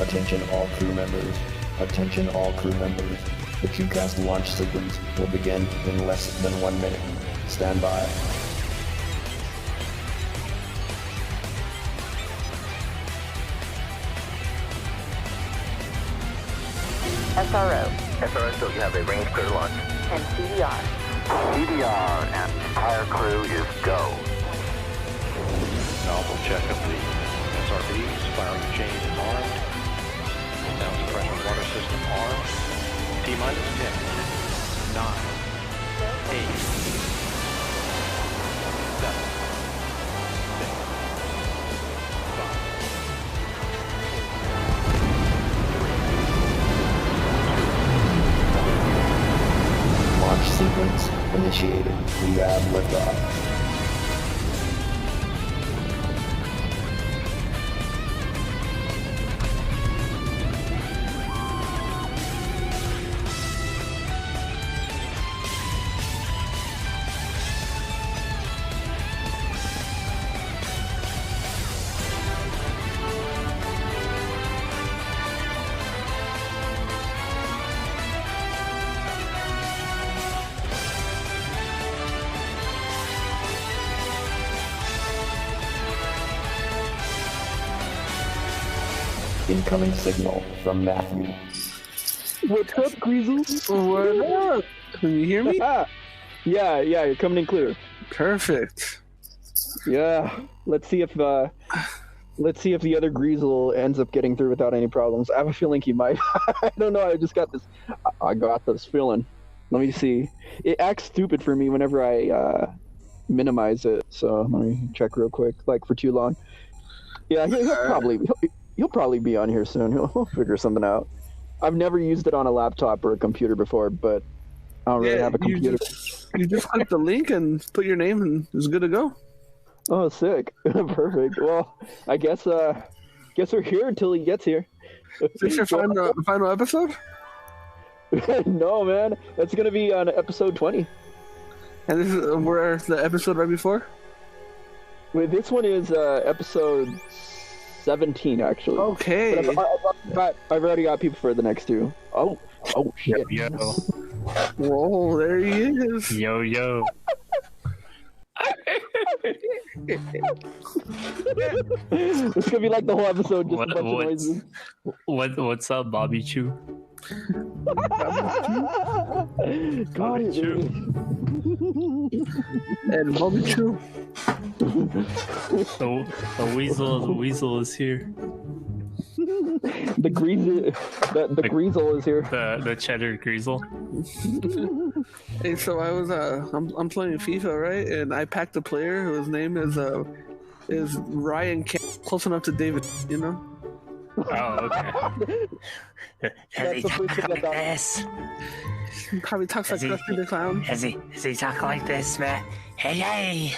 Attention all crew members. Attention all crew members. The ChewCast launch sequence will begin in less than 1 minute. Stand by. SRO, so you have a range clear launch. And CDR. CDR and entire crew is go. Novel check of the SRBs, firing chain armed. Down suppression water system armed. T-minus 10, 9, 8, 7, 6, 5, Launch sequence initiated. We have liftoff. Incoming signal from Matthew. What's up, greasels? What up? Can you hear me? Yeah, you're coming in clear. Perfect. Yeah, let's see if the other greasel ends up getting through without any problems. I have a feeling he might. I don't know. I got this feeling. Let me see. It acts stupid for me whenever I minimize it. So let me check real quick. Like for too long. Yeah, he'll probably be on here soon. He'll figure something out. I've never used it on a laptop or a computer before, but I don't really have a computer. You just click the link and put your name and it's good to go. Oh, sick. Perfect. Well, I guess we're here until he gets here. Is this your final episode? No, man. That's going to be on episode 20. And this is where the episode right before? Wait, this one is episode 17, actually. Okay. But I've already got people for the next two. Oh shit. Yo. Whoa, there he is. Yo. It's gonna be like the whole episode, just a bunch of noises. What's up, Bobby Chew? Got it, Chew. And Bobby Chew. The weasel is here. The greasel is here. The cheddar greasel. Hey, so I was I'm playing FIFA, right? And I packed a player whose name is Ryan close enough to David, you know? Oh, okay. That's the first thing I thought. Probably talks like Krusty the Clown. Does he talk like this, man? Hey!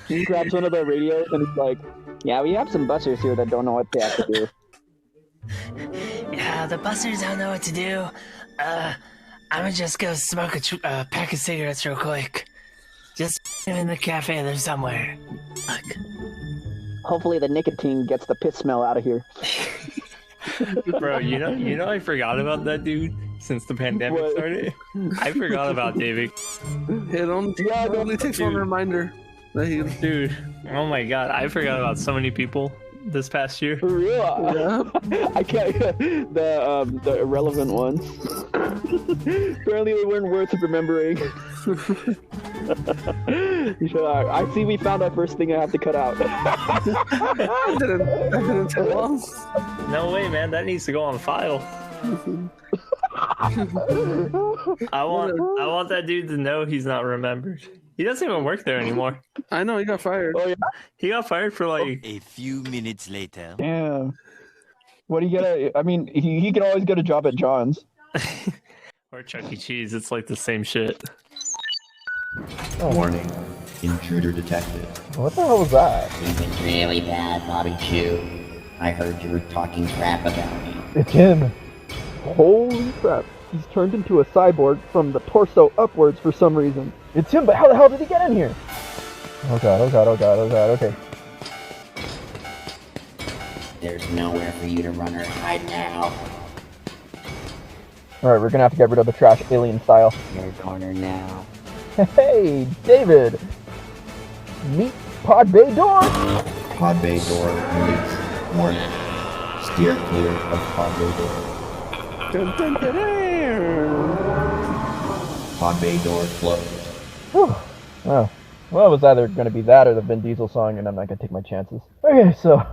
He grabs one of the radios and he's like, "Yeah, we have some busters here that don't know what they have to do." Yeah, the busters don't know what to do. I'm gonna just go smoke a pack of cigarettes real quick. Just in the cafe there somewhere. Look. Hopefully the nicotine gets the piss smell out of here. Bro, you know I forgot about that dude since the pandemic started. I forgot about David. It only takes one reminder that he... Dude, oh my god, I forgot about so many people this past year. For real? Yeah. I can't. The irrelevant ones. Apparently they weren't worth remembering. I see we found our first thing I have to cut out. I didn't take long. No way, man. That needs to go on file. I want that dude to know he's not remembered. He doesn't even work there anymore. I know, he got fired. Oh yeah? He got fired for like... A few minutes later. Damn. What do you get? I mean, he can always get a job at John's. Or Chuck E. Cheese. It's like the same shit. Warning. Intruder detected. What the hell was that? It's really bad, Bobby Chew. I heard you were talking crap about me. It's him. Holy crap. He's turned into a cyborg from the torso upwards for some reason. It's him, but how the hell did he get in here? Oh god, okay. There's nowhere for you to run or hide now. Alright, we're gonna have to get rid of the trash alien style. Your corner now. Hey, David! Meet Pod Bay Door! Pod Bay door meets warning. Steer clear of Pod Bay door. Dun, dun, dun, dun. Pod Bay door closed. Whew. Oh. Well, it was either going to be that or the Vin Diesel song, and I'm not going to take my chances. Okay, so...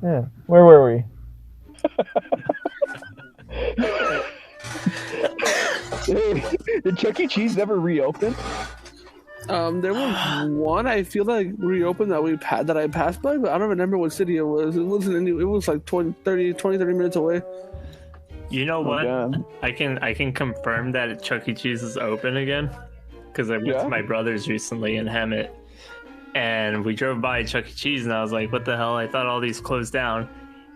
yeah. Where were we? Hey, did Chuck E. Cheese ever reopen? There was one I feel like reopened that I passed by, but I don't remember what city it was. It wasn't any. It was like 20, 30 minutes away. You know what? God. I can confirm that Chuck E. Cheese is open again, because I went to my brother's recently in Hemet, and we drove by Chuck E. Cheese, and I was like, "What the hell? I thought all these closed down."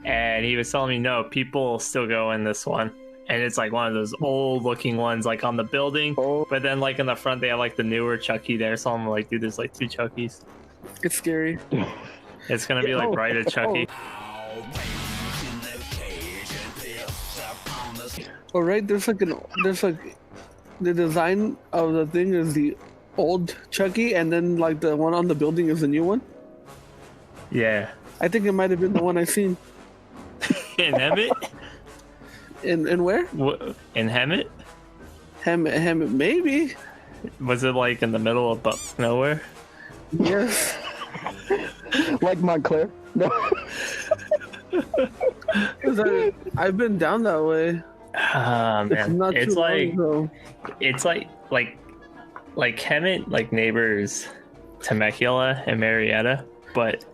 And he was telling me, "No, people still go in this one." And it's like one of those old looking ones, like on the building. Oh. But then like in the front, they have like the newer Chucky there. So I'm like, dude, there's like 2 Chuckies. It's scary. It's going to be like right at Chucky. All right, there's like the design of the thing is the old Chucky, and then like the one on the building is the new one. Yeah. I think it might have been the one I seen. In Hemet? In where? In Hemet? Hemet, maybe. Was it like in the middle of nowhere? Yes. Like Montclair? No. I've been down that way. Man. Not It's too like long ago. it's like Hemet like neighbors Temecula and Marietta, but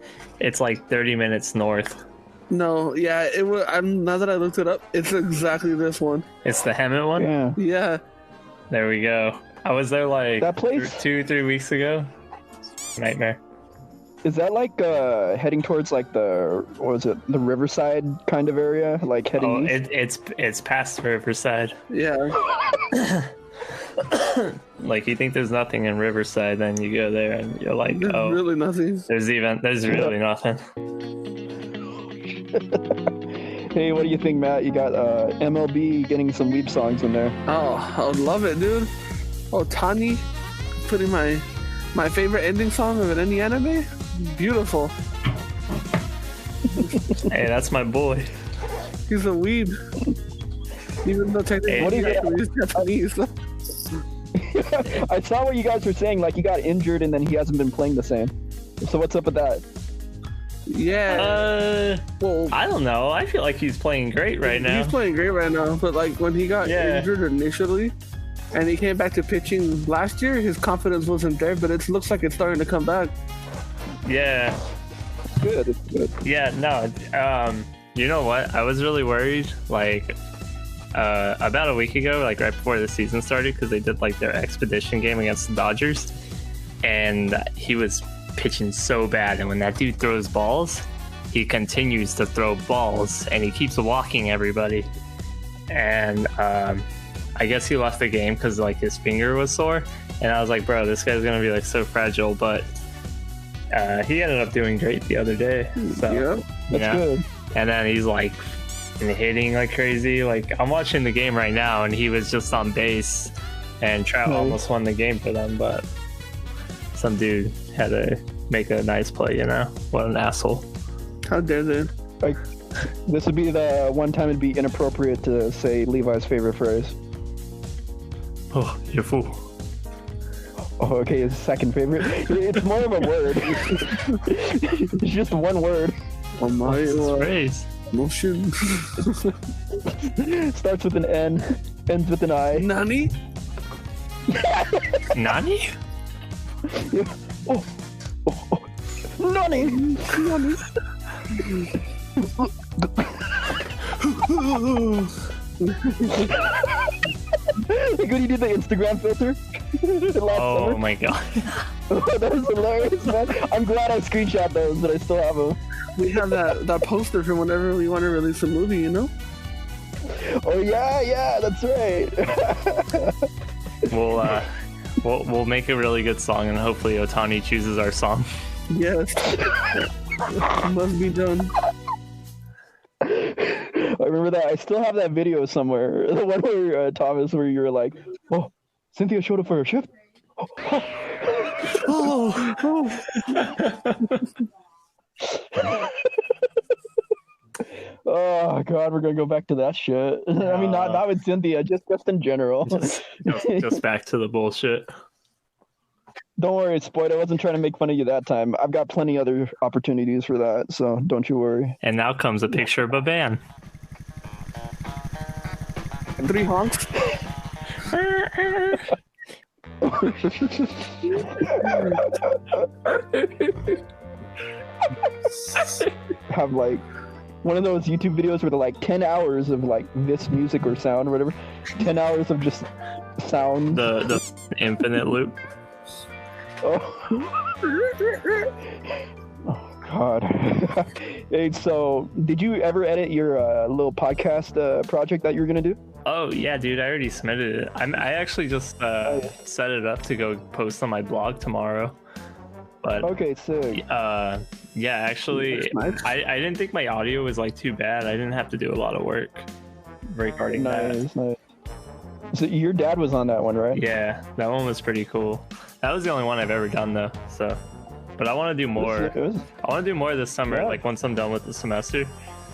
it's like 30 minutes north. No, yeah, it was. Now that I looked it up, it's exactly this one. It's the Hemet one? Yeah. Yeah. There we go. I was there like That place? 2-3 weeks ago. Nightmare. Is that like heading towards like the, what was it, the Riverside kind of area? Like heading east? It's past Riverside. Yeah. Like you think there's nothing in Riverside, then you go there and you're like, There's oh, really nothing. there's really nothing. Hey, what do you think, Matt? You got MLB getting some weeb songs in there. Oh, I would love it, dude. Ohtani putting my favorite ending song of any anime. Beautiful. Hey, that's my boy. He's a weeb. Even though technically he's Japanese. I saw what you guys were saying, like he got injured and then he hasn't been playing the same. So what's up with that? Yeah. Well, I don't know. I feel like he's playing great right now. He's playing great right now, but like when he got injured initially, and he came back to pitching last year, his confidence wasn't there. But it looks like it's starting to come back. Yeah. Good. It's good. Yeah. No. You know what? I was really worried. Like, about a week ago, like right before the season started, because they did like their expedition game against the Dodgers, and he was pitching so bad, and when that dude throws balls, he continues to throw balls and he keeps walking everybody, and I guess he lost the game because like his finger was sore, and I was like, bro, this guy's gonna be like so fragile, but he ended up doing great the other day, so that's good. And then he's like hitting like crazy. Like I'm watching the game right now and he was just on base, and Trout almost won the game for them, but some dude had to make a nice play, you know? What an asshole. How dare they? Like, this would be the one time it'd be inappropriate to say Levi's favorite phrase. Oh, you fool. Oh, okay, his second favorite. It's more of a word. It's just one word. Oh my phrase. Motion. Starts with an N, ends with an I. Nani? Nani? Oh. Nani? Nani? Like when you did the Instagram filter last summer. My god. That was hilarious, man. I'm glad I screenshot those, but I still have them. We have that poster for whenever we want to release a movie, you know? Oh yeah, that's right. We'll make a really good song, and hopefully Ohtani chooses our song. Yes. Must be done. remember that. I still have that video somewhere. The one where Thomas, where you were like, "Oh, Cynthia showed up for her shift." Oh God, we're gonna go back to that shit. I mean, not with Cynthia, just in general. Just back to the bullshit. Don't worry, Spoyd. I wasn't trying to make fun of you that time. I've got plenty other opportunities for that, so don't you worry. And now comes a picture of a van. 3 honks. Have like one of those YouTube videos where they're like 10 hours of like this music or sound or whatever. 10 hours of just sound. The infinite loop. Oh God. Hey, so did you ever edit your little podcast project that you were gonna do? Oh yeah, dude, I already submitted it. I actually just set it up to go post on my blog tomorrow. But okay, sick. Yeah, actually, Nice. I didn't think my audio was like too bad. I didn't have to do a lot of work regarding that. Nice. So your dad was on that one, right? Yeah, that one was pretty cool. That was the only one I've ever done though. So, but I want to do more. I want to do more this summer, Yeah. like once I'm done with the semester,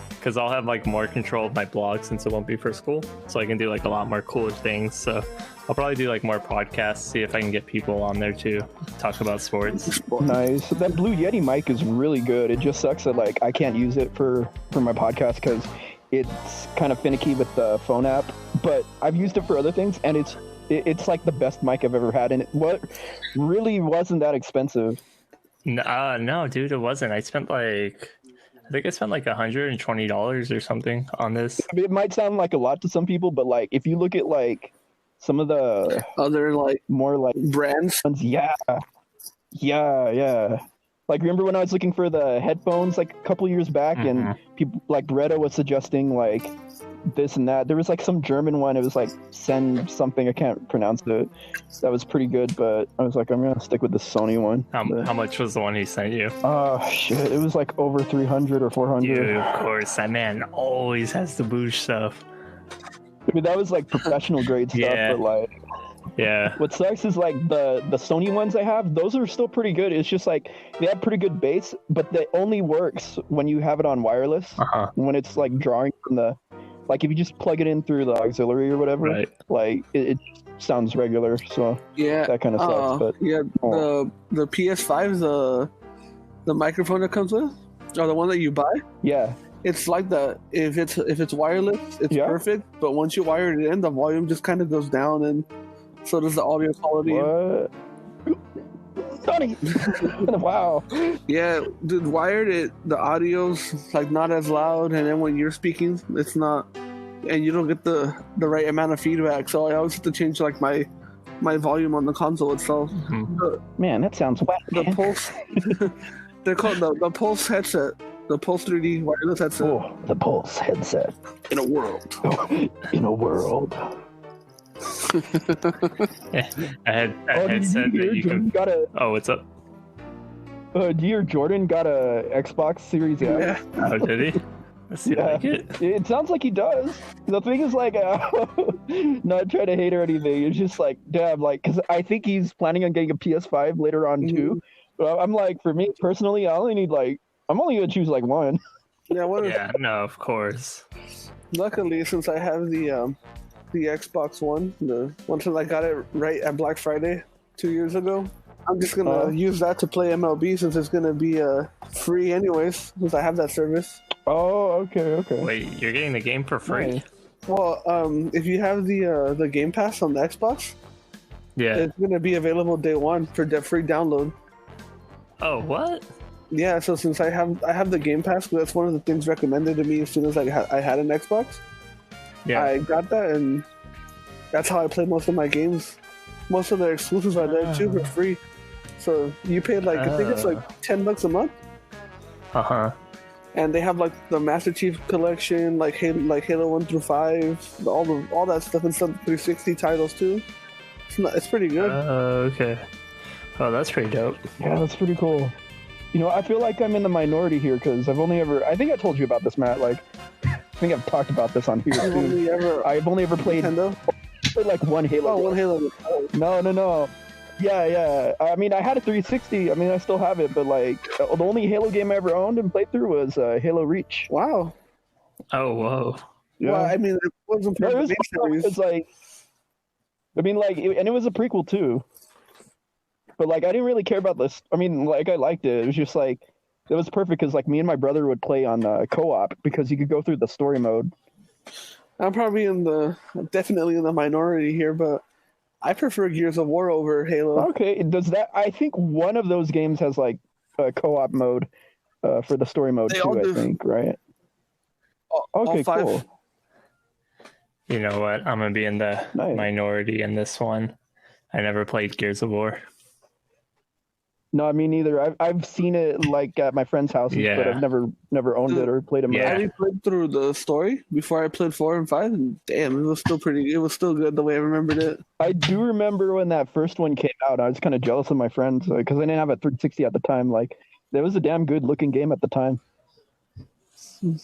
because I'll have like more control of my blog since it won't be for school. So I can do like a lot more cooler things. So I'll probably do like more podcasts, see if I can get people on there too, talk about sports. Nice. That Blue Yeti mic is really good. It just sucks that like I can't use it for my podcast because it's kind of finicky with the phone app. But I've used it for other things, and it's like the best mic I've ever had, and it really wasn't that expensive. No, dude, it wasn't. I think I spent like $120 or something on this. I mean, it might sound like a lot to some people, but like if you look at like some of the Other like more like brands. yeah. Like remember when I was looking for the headphones like a couple years back, and people like Bretta was suggesting like this and that. There was like some German one. It was like Send something. I can't pronounce it. That was pretty good, but I was like, I'm gonna stick with the Sony one. How much was the one he sent you? Oh shit! It was like over 300 or 400. Dude, of course, that man always has the boosh stuff. I mean, that was like professional grade stuff, Yeah. but like. Yeah. What sucks is like the Sony ones I have, those are still pretty good. It's just like they have pretty good bass, but that only works when you have it on wireless. When it's like drawing from the, like if you just plug it in through the auxiliary or whatever, Right. like it sounds regular. So Yeah. that kind of sucks. But yeah, the PS5's the microphone that comes with, or the one that you buy. yeah, It's like that. If it's wireless, it's Yeah. perfect. But once you wire it in, the volume just kind of goes down, and so does the audio quality. what? Sony. Wow. Yeah, dude, wired it. The audio's like not as loud, and then when you're speaking, it's not, and you don't get the right amount of feedback. So I always have to change like my volume on the console itself. Man, that sounds whack. The Pulse. They're called the Pulse headset. The Pulse 3D wireless headset. Oh, the Pulse headset. In a world. In a world. Yeah. A headset that you can. Oh, what's up? Dear Jordan got a Xbox Series X. Yeah. Oh, did he? Let's see if I like it. It sounds like he does. The thing is, like, not trying to hate or anything. It's just like, damn, like, because I think he's planning on getting a PS5 later on too. But I'm like, for me personally, I'm only gonna choose like one. Yeah, Yeah, no, of course. Luckily, since I have the Xbox One, the one since I got it right at Black Friday 2 years ago, I'm just gonna use that to play MLB since it's gonna be free anyways, since I have that service. Oh, okay. Wait, you're getting the game for free? Nice. Well, if you have the Game Pass on the Xbox, Yeah. it's gonna be available day one for free download. Oh, what? Yeah, so since I have the Game Pass, that's one of the things recommended to me as soon as I had an Xbox. Yeah. I got that, and that's how I play most of my games. Most of their exclusives are there too for free. So you paid like I think it's like $10 a month, and they have like the Master Chief Collection, like Halo 1 through 5, all that stuff, and some 360 titles too. It's pretty good. Okay. Oh, that's pretty dope. Yeah, that's pretty cool. You know, I feel like I'm in the minority here because I think I told you about this, Matt. Like, think I've talked about this on here too. I've only ever played Nintendo? like one Halo. Oh, one Halo. No. Yeah. I mean, I had a 360. I mean, I still have it, but like the only Halo game I ever owned and played through was Halo Reach. Wow. Oh, whoa. Yeah. Well, I mean, it wasn't part of the series. It's like, I mean, like, and it was a prequel too. But like, I didn't really care about this. I mean, like, I liked it. It was just like, it was perfect because like me and my brother would play on co-op because you could go through the story mode. I'm probably definitely in the minority here, but I prefer Gears of War over Halo. Okay, I think one of those games has like a co-op mode for the story mode too, I think, right? Okay, cool. You know what? I'm going to be in the minority in this one. I never played Gears of War. No, me neither. I've seen it like at my friends' houses, but I've never owned it or played it. I only played through the story before I played 4 and 5, and damn, it was still good the way I remembered it. I do remember when that first one came out. I was kind of jealous of my friends because I didn't have a 360 at the time. Like, that was a damn good looking game at the time.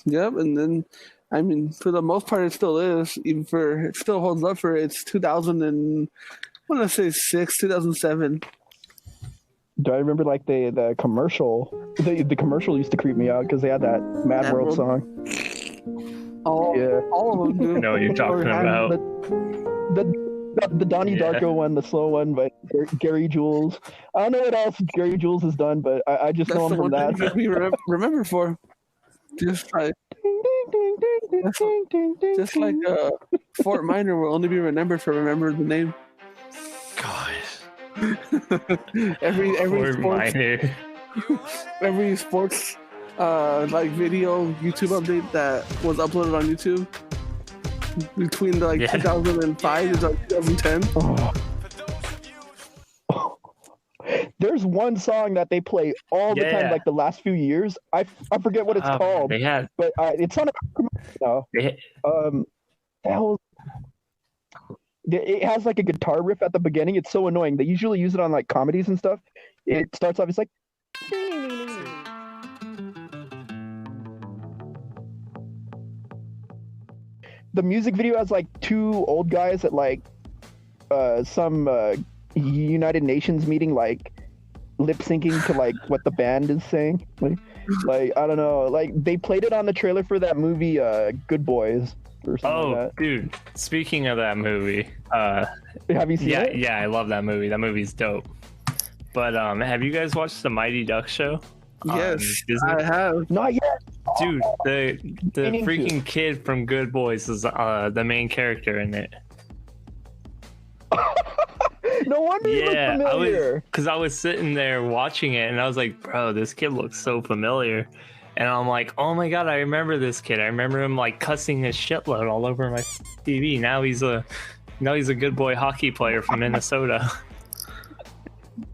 Yep, and then I mean, for the most part, it still is. It still holds up for its 2007. Do I remember like the commercial? The commercial used to creep me out because they had that Mad World song. All of them do. I know what you're talking about. The Donnie Darko one, the slow one, but Gary Jules. I don't know what else Gary Jules has done, but I just know him from that. That's the one remember for. Just like Fort Minor will only be remembered for remember the name. God. every sports like video YouTube update that was uploaded on YouTube between 2005 and 2010. There's one song that they play all the time, like the last few years. I forget what it's called. But it's on a it has like a guitar riff at the beginning. It's so annoying. They usually use it on like comedies and stuff. It starts off, it's like the music video has like two old guys at like some United Nations meeting, like lip syncing to like what the band is saying. Like I don't know. Like they played it on the trailer for that movie Good Boys. Dude, speaking of that movie, have you seen it? Yeah, I love that movie. That movie's dope. But have you guys watched the Mighty Ducks show? Yes, I have. Not yet. Dude, the freaking kid from Good Boys is the main character in it. No wonder you look familiar. Because I was sitting there watching it, and I was like, bro, this kid looks so familiar. And I'm like, oh my god, I remember this kid. I remember him like cussing his shitload all over my TV. Now he's a good boy hockey player from Minnesota.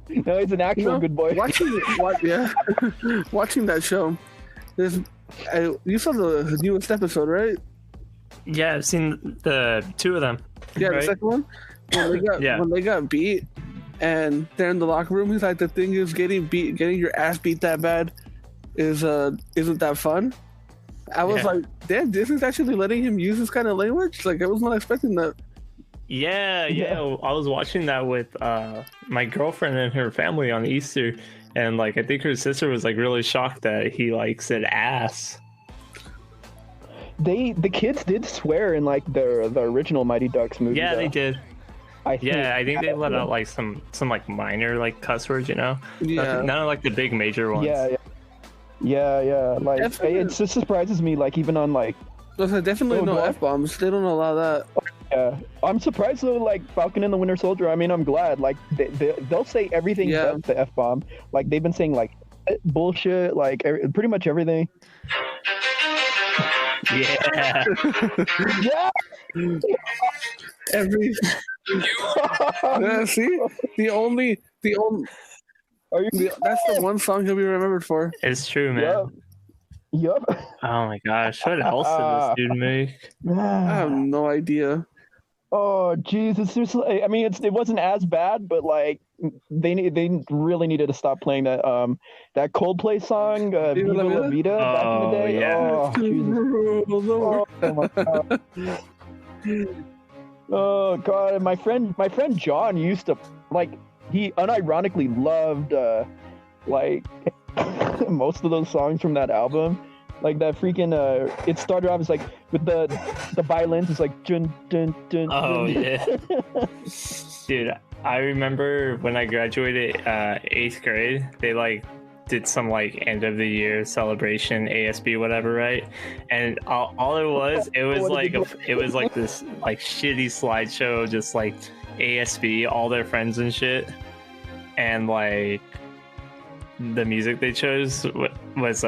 No, he's an actual good boy. Watching that show, you saw the newest episode, right? Yeah, I've seen the two of them. Yeah, right? The second one. When they got beat, and they're in the locker room, he's like, the thing is, getting your ass beat that bad isn't that fun. I was like, damn, Disney's actually letting him use this kind of language. Like, I was not expecting that. Yeah. I was watching that with my girlfriend and her family on Easter, and like I think her sister was like really shocked that he like said ass. The kids did swear in like the original Mighty Ducks movie. Yeah, though. they did. I think they let out like some like minor like cuss words, you know. Yeah. None of like the big major ones. Yeah. Like it just surprises me. Like even on like. There's definitely no F-bombs. They don't allow that. Yeah, I'm surprised though. Like Falcon and the Winter Soldier. I mean, I'm glad. Like they'll say everything but the F-bomb. Like they've been saying like bullshit. Like pretty much everything. Yeah. See, the only that's the one song he'll be remembered for. It's true, man. Yep. Oh my gosh, what else did this dude make? I have no idea. Oh Jesus! I mean, it wasn't as bad, but like they really needed to stop playing that Coldplay song "Viva La Vida" back in the Oh, day. yeah. Oh Jesus! Oh my God! Oh God! And my friend John used to like he unironically loved like most of those songs from that album. Like that freaking it started off as like with the violins, it's like dun dun dun. Oh dun. yeah. Dude, I remember when I graduated 8th grade, they like did some like end of the year celebration, ASB whatever, right? And all it was like this like shitty slideshow, just like ASB, all their friends and shit, and like the music they chose was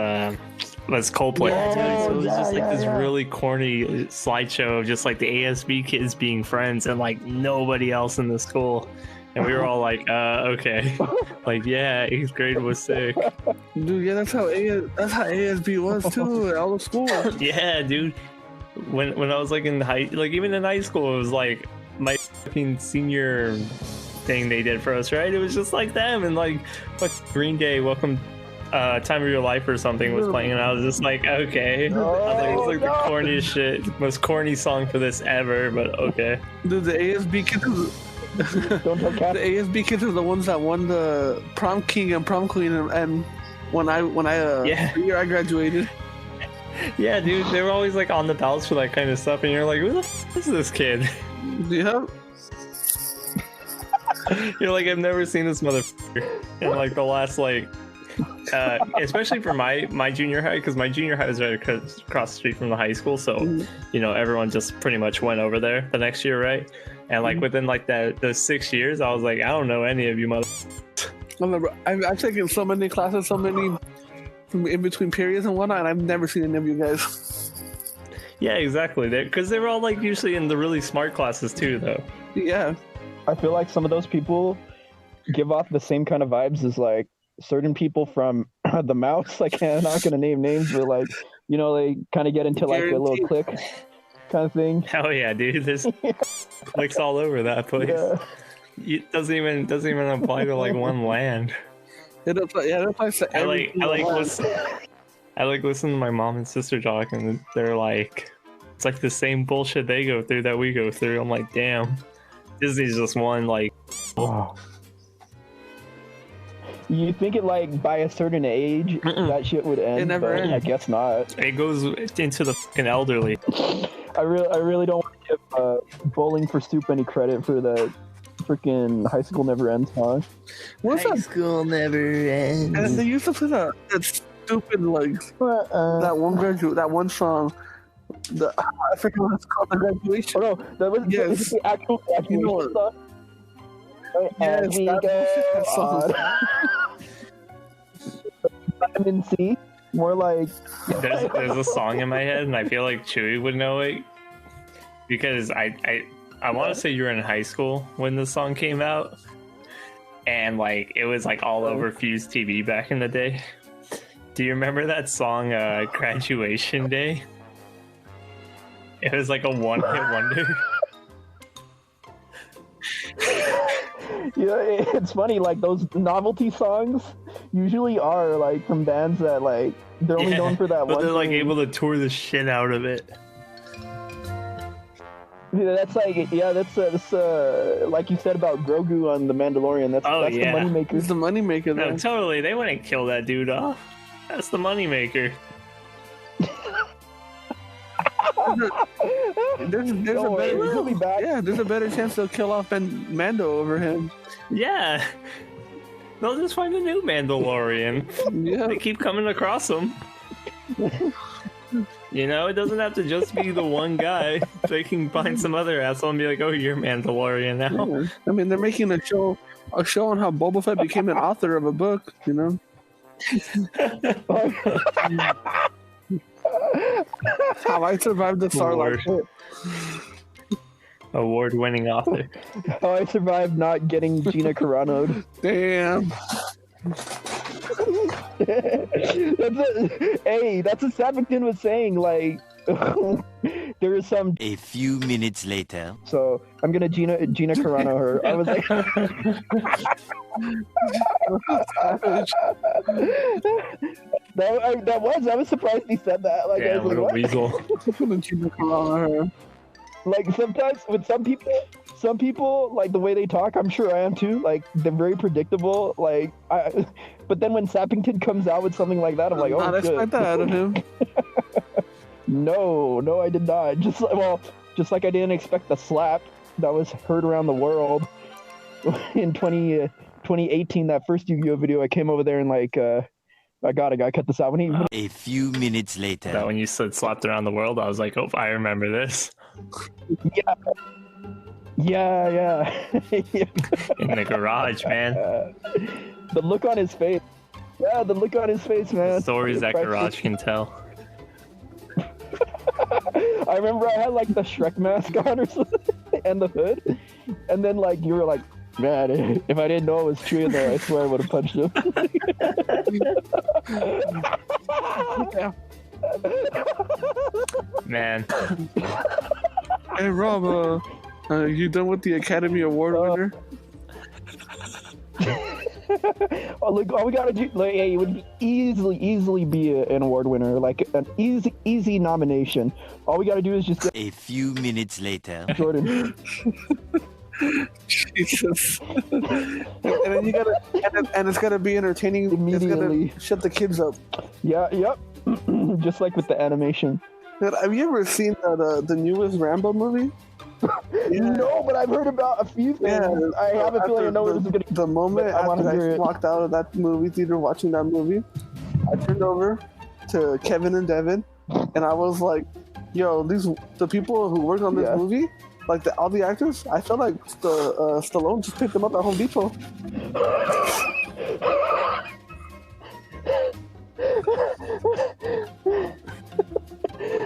Coldplay. Yeah, So it was just like this yeah. really corny slideshow of just like the ASB kids being friends and like nobody else in the school. And we were all like, okay. Like, yeah, 8th grade was sick. Dude, yeah, that's how ASB was too at all the schools. Yeah, dude. When I was like even in high school, it was like my fucking senior thing they did for us, right? It was just like them, and like Green Day, Welcome Time of Your Life or something was playing, and I was just like, okay. I was like, it's like the corniest shit, most corny song for this ever, but okay. Dude, the ASB kids, the ASB kids are the ones that won the prom king and prom queen, and when I Yeah. the year I graduated. Yeah, dude, they were always like on the ballots for that kind of stuff, and you're like, who the f is this kid? Yeah. You're like, I've never seen this motherfucker in like the last like especially for my junior high, because my junior high was right across the street from the high school, so you know everyone just pretty much went over there the next year, right? And like within like those 6 years, I was like, I don't know any of you I've taken so many classes, so many from in between periods and whatnot, and I've never seen any of you guys. Yeah, exactly, because they were all like usually in the really smart classes too, though. Yeah. I feel like some of those people give off the same kind of vibes as like certain people from the Mouse. Like, I'm not gonna name names, but like, you know, they kind of get into like a little clique kind of thing. Hell yeah, dude! There's clicks all over that place. Yeah. It doesn't even apply to like one land. It applies to I every listen to my mom and sister talk, and they're like, it's like the same bullshit they go through that we go through. I'm like, damn, Disney's just one like. Oh. You think it like by a certain age that shit would end? It never but ends. I guess not. It goes into the fucking elderly. I really don't want to give Bowling for Soup any credit for the freaking High School Never Ends song. What's that? School never ends. And they used to play that stupid like that one song. I forget what it's called. The graduation. Oh no, that was Yes. the actual graduation You know song. Yes, As we that go song. Vitamin C. More like There's a song in my head, and I feel like Chewy would know it because I want to say you were in high school when the song came out, and like it was like all over Fuse TV back in the day. Do you remember that song, Graduation Day? It was like a one-hit wonder. Yeah, it's funny. Like those novelty songs usually are like from bands that like they're only known for that but one. they're like thing. able to tour the shit out of it. Yeah, that's like that's like you said about Grogu on The Mandalorian. That's Oh, that's yeah. the moneymaker. It's the moneymaker. No, Though. totally. They wouldn't kill that dude off. That's the moneymaker. There's Don't a worry, better he'll be back. Yeah, there's a better chance they'll kill off Mando over him. Yeah. They'll just find a new Mandalorian. Yeah. They keep coming across them. You know, it doesn't have to just be the one guy. They can find some other asshole and be like, oh, you're Mandalorian now. Yeah. I mean, they're making a show on how Boba Fett became an author of a book, you know? How I survived the Sarlacc pit. Award-winning author. How I survived not getting Gina Carano'd. Damn. That's what Savington was saying. Like, there is some. A few minutes later. So I'm gonna Gina Carano her. I was like, I was surprised he said that. Like, Yeah, I was what like, a weasel. Gina Carano her. Like sometimes with some people, like the way they talk, I'm sure I am too. Like they're very predictable. Like but then when Sappington comes out with something like that, I'm like, oh, Not expect that out of him. No, I did not. Just like I didn't expect the slap that was heard around the world in 2018. That first Yu-Gi-Oh video, I came over there and like, I gotta cut this out. When he, A few minutes later. That when you said slapped around the world, I was like, oh, I remember this. Yeah. In the garage, man. The look on his face. Yeah, the look on his face, man. Stories that garage can tell. I remember I had like the Shrek mask on or something, and the hood, and then like you were like, man, if I didn't know it was Chew in there, I swear I would have punched him. Man. Hey Rob, you done with the Academy Award winner? Oh, look, all we gotta do, like, hey, it would easily be an award winner, like an easy nomination. All we gotta do is just get A few minutes later. Jordan. Jesus. And then you gotta, and it's gotta be entertaining. Immediately. It's gotta shut the kids up. Yeah, yep. Just like with the animation. Have you ever seen the newest Rambo movie? Yeah. No, but I've heard about a few things. Yeah, I have a feeling I know where this is gonna. The moment I wanna after hear I it. walked out of that movie theater watching that movie, I turned over to Kevin and Devin, and I was like, "Yo, the people who worked on this movie, like all the actors, I felt like Stallone just picked them up at Home Depot."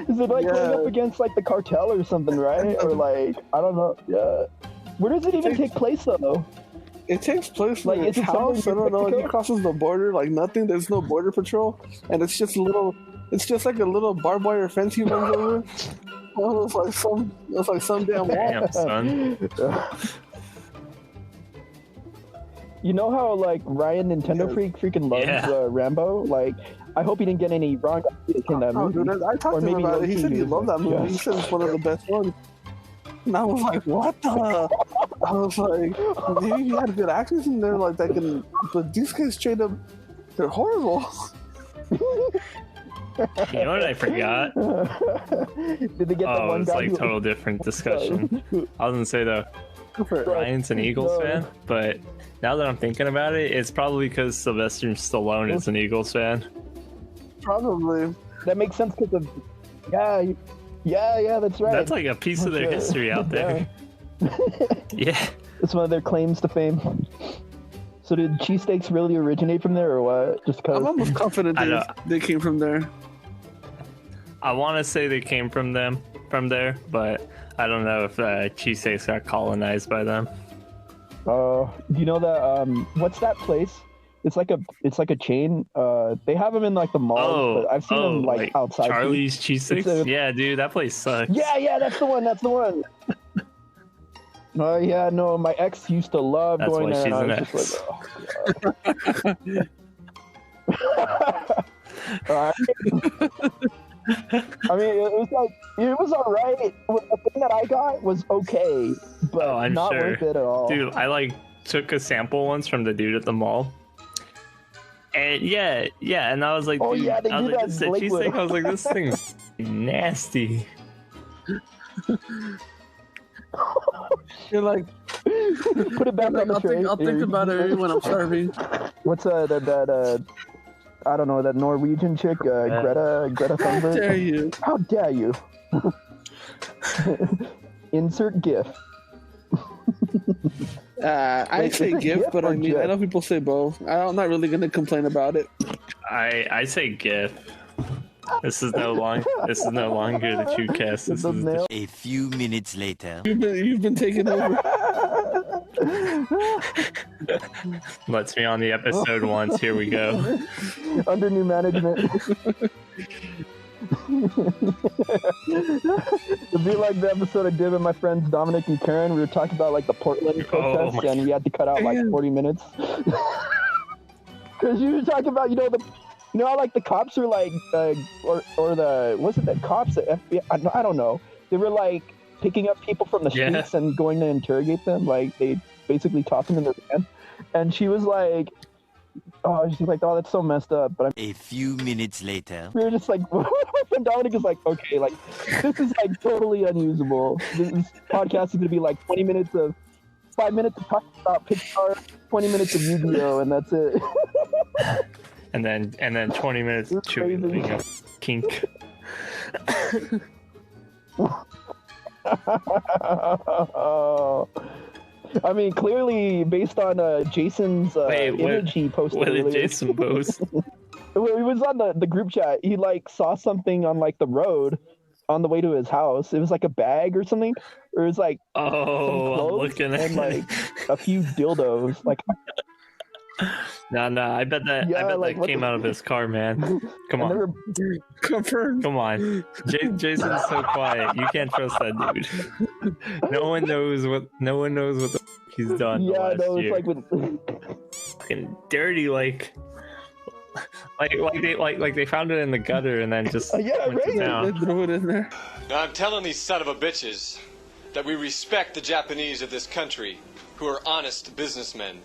Is it like going up against like the cartel or something, right? Or like, I don't know. Yeah. Where does it even take place though? It takes place Like, in is his it somewhere house. I in don't know. Mexico? He crosses the border like nothing. There's no border patrol, and it's just like a little barbed wire fence he runs over. It was like some damn wall. Damn, son. You know how like Ryan Nintendo Freak freaking loves Rambo? Like, I hope he didn't get any wrong ideas in that Oh, movie. dude, I talked to him about it. He said he loved that movie. He said it's one of the best ones. And I was like, what the? I was like, maybe he had good actors in there like that can, but these guys straight up, they're horrible. You know what I forgot? Did they get the one it's guy like who... total different discussion. I was gonna say though, Ryan's an Eagles fan, but now that I'm thinking about it, it's probably because Sylvester Stallone is an Eagles fan. Probably. That makes sense because of... Yeah, that's right. That's like a piece of their history out there. Yeah. It's one of their claims to fame. So did cheesesteaks really originate from there or what? Just because... I'm almost confident they came from there. I want to say they came from there, but I don't know if cheesesteaks got colonized by them. Do you know that? What's that place? It's like a chain. They have them in like the malls, but I've seen them like outside. Charlie's cheesesteaks. Yeah, dude, that place sucks. Yeah, that's the one. Oh yeah, no, my ex used to love That's going why there. she's And I an was just like, I mean, it was alright. The thing that I got was okay, but I'm not sure. worth it at all. Dude, I like took a sample once from the dude at the mall. And and I was like, Oh, dude, yeah, they I was do like, that this is a in Lakewood. cheesesteak. I was like, this thing's nasty. You're like, Put it back on the tray. I'll think about it when I'm starving. What's that I don't know, that Norwegian chick, Greta Thunberg? How dare you? How dare you? Insert GIF. I Wait, say is it GIF, GIF but I or mean, GIF? I know people say both. I'm not really gonna complain about it. I say GIF. This is no longer the ChewCast. This is A few minutes later. You've been taken over. lets me on the episode once. Here we go. Under new management. It'd be like the episode I did with my friends Dominic and Karen. We were talking about like the Portland protests, and we had to cut out like 40 minutes because you were talking about how like the cops were like or the was it the cops the FBI? I don't know. They were like picking up people from the streets and going to interrogate them. Like they basically tossed them in their van, and she was like. Oh, she's like, oh, that's so messed up. But A few minutes later. we were just like, and Dominic is like, okay, like this is like totally unusable. This podcast is gonna be like 5 minutes of talking about Pixar, 20 minutes of Yu-Gi-Oh, and that's it. and then 20 minutes of chewing a kink. I mean, clearly, based on Jason's image he posted what earlier. did Jason post? He was on the group chat. He like saw something on like the road on the way to his house. It was like a bag or something, or it was like some clothes I'm looking at and like a few dildos. Like, no, I bet that came out of his car, man. Come on, Confirmed. come on. Jason's so quiet. You can't trust that dude. No one knows what the he's done. Yeah, last no, it's year. like with Fucking dirty, like they found it in the gutter and then just yeah, went to right. town. They throw it in there. Now I'm telling these son of a bitches that we respect the Japanese of this country who are honest businessmen.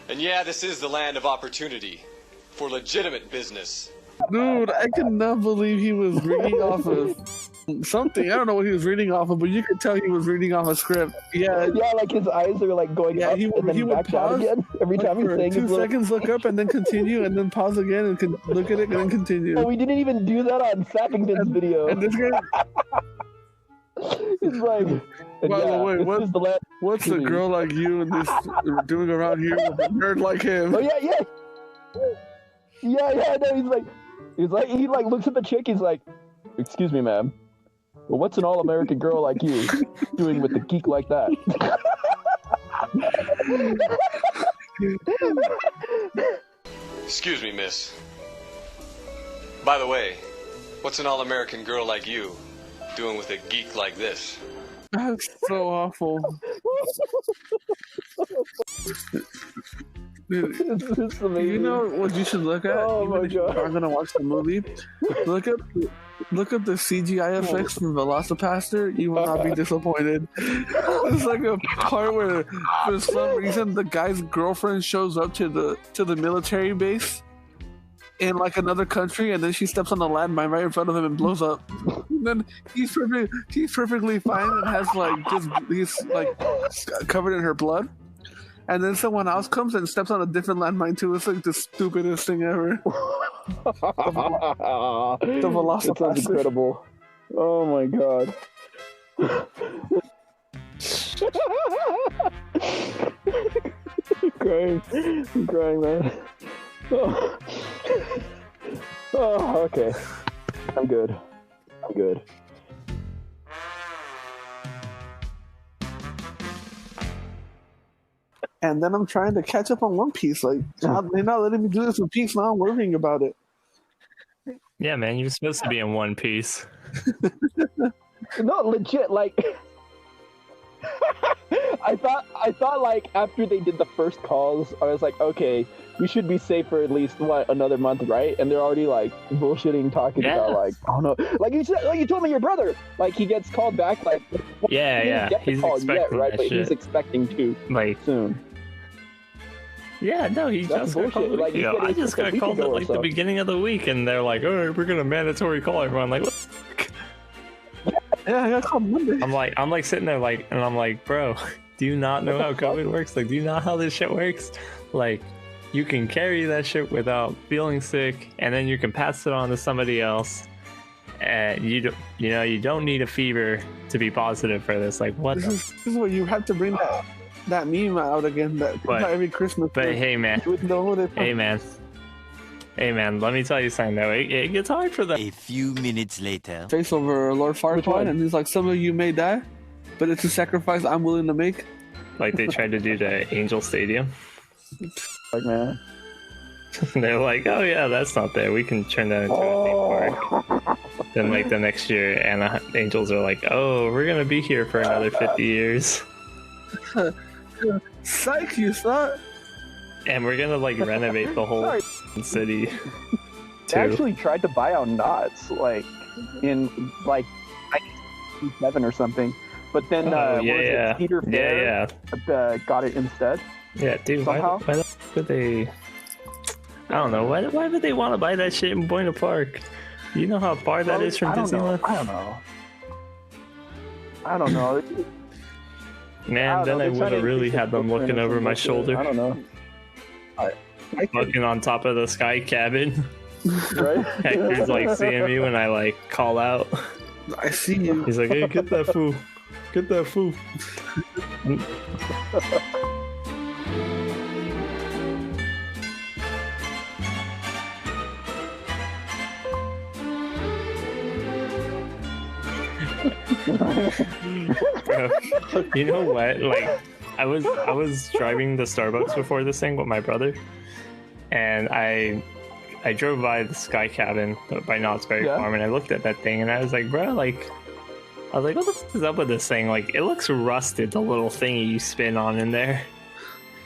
And yeah, this is the land of opportunity for legitimate business. Dude, I cannot believe he was reading off of something. I don't know what he was reading off of, but you could tell he was reading off a script. Yeah, like his eyes are like going up he and then would back down pause again every time he's for saying 2 his little... seconds, look up, and then continue, and then pause again, and look at it, and then continue. Oh, we didn't even do that on Sappington's video. And this guy... He's like... By the way, what's a girl like you and this doing around here with a nerd like him? Oh yeah. No, he looks at the chick. He's like, "Excuse me, ma'am. Well, what's an all-American girl like you doing with a geek like that?" Excuse me, miss. By the way, what's an all-American girl like you doing with a geek like this? That's so awful. Dude, you know what you should look at? Oh my God. I'm gonna watch the movie. Look at the CGI effects from Velocipaster. You will not be disappointed. It's like a part where, for some reason, the guy's girlfriend shows up to the military base in like another country, and then she steps on the landmine right in front of him and blows up. And then he's perfectly fine and has he's covered in her blood. And then someone else comes and steps on a different landmine too. It's like the stupidest thing ever. The Velocipaster. That sounds incredible. Oh my God. I'm crying, man. Oh, okay. I'm good. And then I'm trying to catch up on One Piece. Like, they're not letting me do this with Piece. Now I'm worrying about it. Yeah, man, you're supposed to be in One Piece. No, legit, like... I thought like after they did the first calls, I was like, okay, we should be safe for at least another month, right? And they're already like bullshitting, talking about like, oh no, like you told me your brother, like he gets called back, like he's expecting right? that But shit. he's expecting to Like soon. Yeah, no, he That's just got called. bullshit. Like, I just got called at like the beginning of the week, and they're like, "Oh, we're gonna mandatory call everyone." Like, what? Yeah, I got called Monday. I'm like sitting there like, and I'm like, bro, do you not know how COVID works? Like, do you know how this shit works? Like, you can carry that shit without feeling sick, and then you can pass it on to somebody else, and you don't need a fever to be positive for this. Like, what? This is what you have to bring that meme out again. That every Christmas. But hey, man. Hey man, let me tell you something though. It gets hard for them. A few minutes later. Face over Lord Farquaad, and he's like, "Some of you may die, but it's a sacrifice I'm willing to make." Like they tried to do to Angel Stadium. Like, man. They're like, oh yeah, that's not there. We can turn that into a theme park. Then like the next year, Angels are like, oh, we're gonna be here for another 50 years. Psych, you thought? And we're gonna like renovate the whole city. They actually tried to buy out Knott's, like in like 1997 or something, but then Cedar Fair got it instead. Yeah, dude. Why would they? I don't know. Why would they want to buy that shit in Buena Park? You know how far that is from Disneyland? I don't know. Man, then I would have really had them looking over my shoulder. I don't know. Looking on top of the sky cabin. Right? Hector's like seeing me when I like call out. I see you. He's like, hey, get that fool. Get that fool. Bro, you know what? Like, I was driving the Starbucks before this thing with my brother, and I drove by the Sky Cabin by Knott's Berry Farm, and I looked at that thing, and I was like, bro, like, what the fuck is up with this thing? Like, it looks rusted, the little thingy you spin on in there.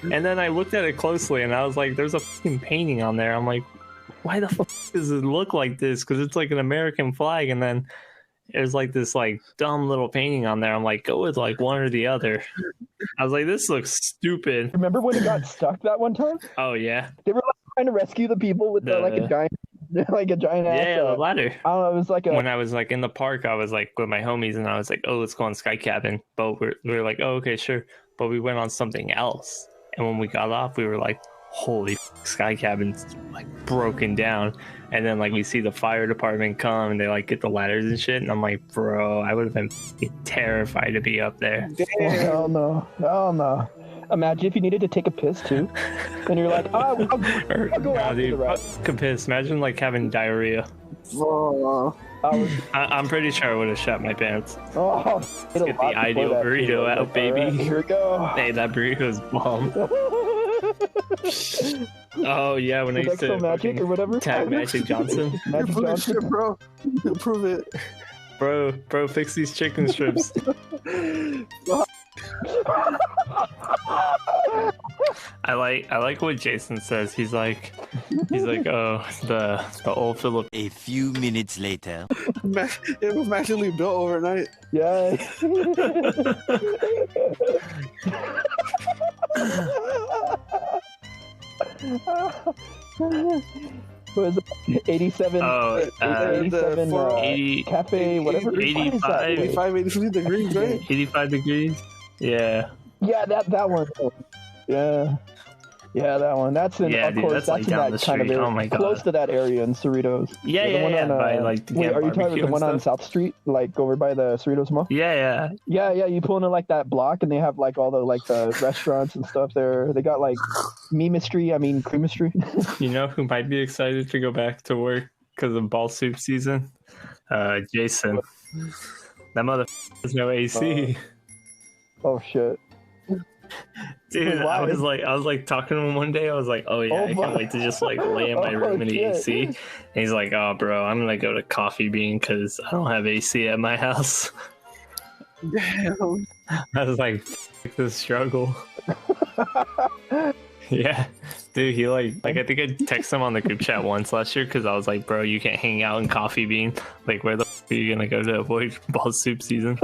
And then I looked at it closely, and I was like, there's a fucking painting on there. I'm like, why the fuck does it look like this? Because it's like an American flag, and then there's like this like dumb little painting on there. I'm like, go with like one or the other. I was like, this looks stupid. Remember when it got stuck that one time? Oh yeah. They were like trying to rescue the people with like a giant the ladder. Oh, it was like when I was like in the park, I was like with my homies, and I was like, oh, let's go on Sky Cabin. But we were like, oh, okay, sure. But we went on something else, and when we got off, we were like, holy Sky Cabin's like broken down. And then like we see the fire department come, and they like get the ladders and shit, and I'm like, bro, I would have been terrified to be up there. Oh, hell no. Imagine if you needed to take a piss too, and you're like, I'll go after the rest. Fuck a piss. Imagine like having diarrhea. I'm pretty sure I would have shot my pants. Let's get the ideal burrito out, baby. Right, here we go. Hey, that burrito's bomb. Oh yeah, when I used to Magic or whatever. Tag Magic Johnson. Magic Johnson, shit, bro. Prove it. Bro, fix these chicken strips. I like what Jason says. He's like, oh, the old Philip. A few minutes later. It was magically built overnight. Yeah. What is it? 87. Oh, 87. 80, cafe, whatever. 85 degrees, right? 85 degrees. Yeah. Yeah, that one. Yeah, that one. That's in, of course, that's in that kind of area. Oh my God. Close to that area in Cerritos. Yeah. By like the wait, are you talking about the one on South Street, like over by the Cerritos Mall? Yeah. You pull into like that block, and they have like all the like the restaurants and stuff there. They got like creamistry. You know who might be excited to go back to work because of ball soup season? Jason. That motherfucker has no AC. Oh shit. Dude, I was like talking to him one day. I was like, oh yeah, I can't wait to just like lay in my room in the AC. And he's like, oh bro, I'm gonna go to Coffee Bean because I don't have AC at my house. Damn. I was like, the struggle. Yeah, dude, he like I think I texted him on the group chat once last year because I was like, bro, you can't hang out in Coffee Bean. Like, where the f are you gonna go to avoid ball soup season?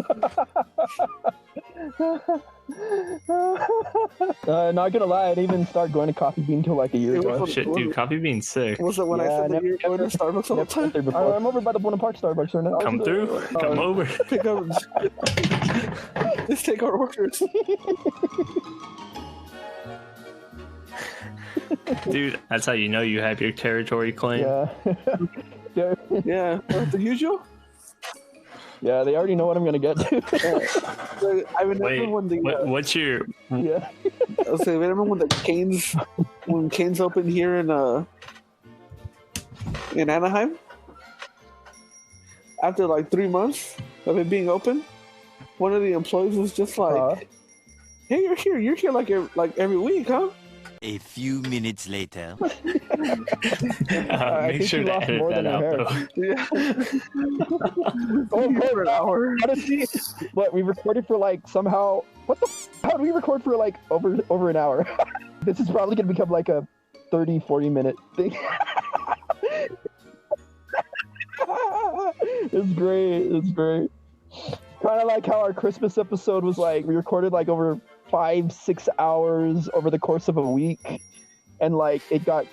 Not gonna lie, I didn't even start going to Coffee Bean till like a year ago. Oh shit, dude, Coffee Bean's sick. Was it when I said that you were going to Starbucks all the time? I'm over by the Buena Park Starbucks right now. Come through, come over. Pick up. Let's take our orders. Dude, that's how you know you have your territory claim. Yeah. The usual. Yeah, they already know what I'm gonna get to. I remember when the what's your? Yeah. I'll say, remember when Cane's opened here in Anaheim? After like 3 months of it being open, one of the employees was just like, "Hey, you're here like every week, huh?" A few minutes later. Make sure to edit that out, though. Yeah. Oh, For an hour. honestly, what we recorded for like somehow. What the? How did we record for like over an hour? This is probably gonna become like a 30-40 minute thing. It's great. It's great. Kind of like how our Christmas episode was like. We recorded like over 5-6 hours over the course of a week, and like it got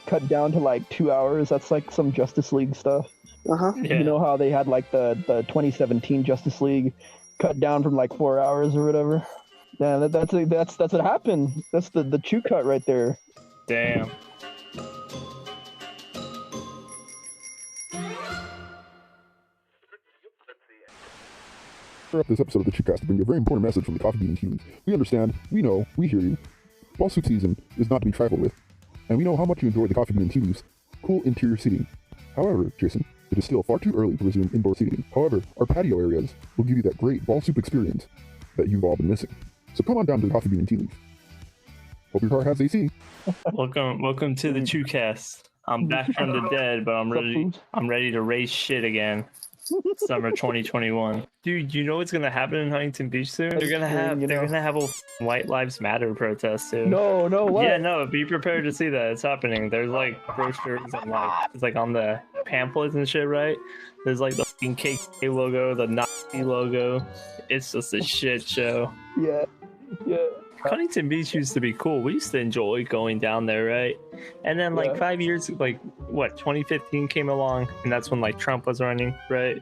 cut down to like 2 hours. That's like some Justice League stuff. Uh-huh. Yeah. You know how they had like the 2017 Justice League cut down from like 4 hours or whatever. Yeah, that's what happened. That's the chew cut right there. Damn. Throughout this episode of the ChewCast to bring you a very important message from the coffee bean humans. We understand, we know, we hear you. Ball suit season is not to be trifled with, and we know how much you enjoy the coffee bean teas, cool interior seating. However, Jason, it is still far too early to resume indoor seating. However, our patio areas will give you that great ball soup experience that you've all been missing. So come on down to the coffee bean and tea leaf. Hope your car has AC. Welcome to the ChewCast. I'm back from the dead, but I'm ready to raise shit again. Summer 2021. Dude, you know what's gonna happen in Huntington Beach soon? They're gonna have a White Lives Matter protest too. No, what? Yeah, no, be prepared to see that. It's happening. There's like brochures and like it's like on the pamphlets and shit, right? There's like the fucking KK logo, the Nazi logo. It's just a shit show. Yeah. Huntington Beach used to be cool. We used to enjoy going down there, right? And then like 5 years, like what, 2015 came along, and that's when like Trump was running, right?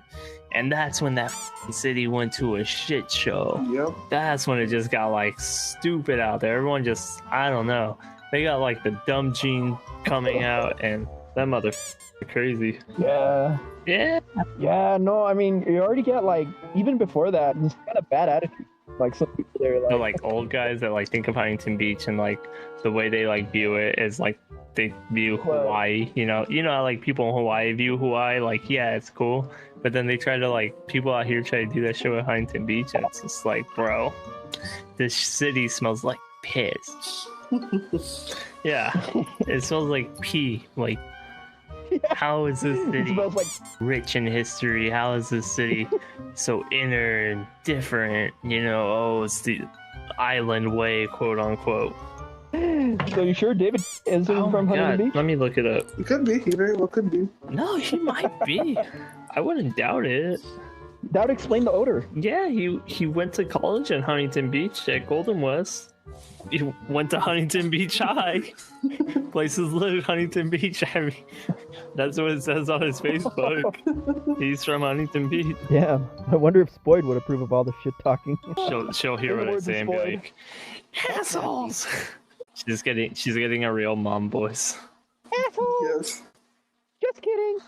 And that's when that city went to a shit show. Yep. That's when it just got like stupid out there. Everyone just, I don't know. They got like the dumb gene coming out, and that motherfucker crazy. Yeah. No, I mean, you already get like, even before that, it's kind of bad attitude. Like some people, they're like, The like old guys that like think of Huntington Beach and like the way they like view it is like they view Hawaii. You know how like people in Hawaii view Hawaii. Like, yeah, it's cool, but then they try to like people out here try to do that show at Huntington Beach, and it's just like, bro, this city smells like piss. Yeah, it smells like pee. Like, how is this city like rich in history? How is this city so inner and different? It's the island way, quote unquote. So you sure David isn't from Huntington Beach? Let me look it up. It could be. He very well could be. No, he might be. I wouldn't doubt it. That would explain the odor. Yeah, he went to college in Huntington Beach at Golden West. He went to Huntington Beach High. Places live Huntington Beach. I mean, that's what it says on his Facebook. He's from Huntington Beach. Yeah, I wonder if Spoyd would approve of all the shit talking. She'll hear what I say and be like, assholes. She's getting a real mom voice. Assholes. Yes. Just kidding.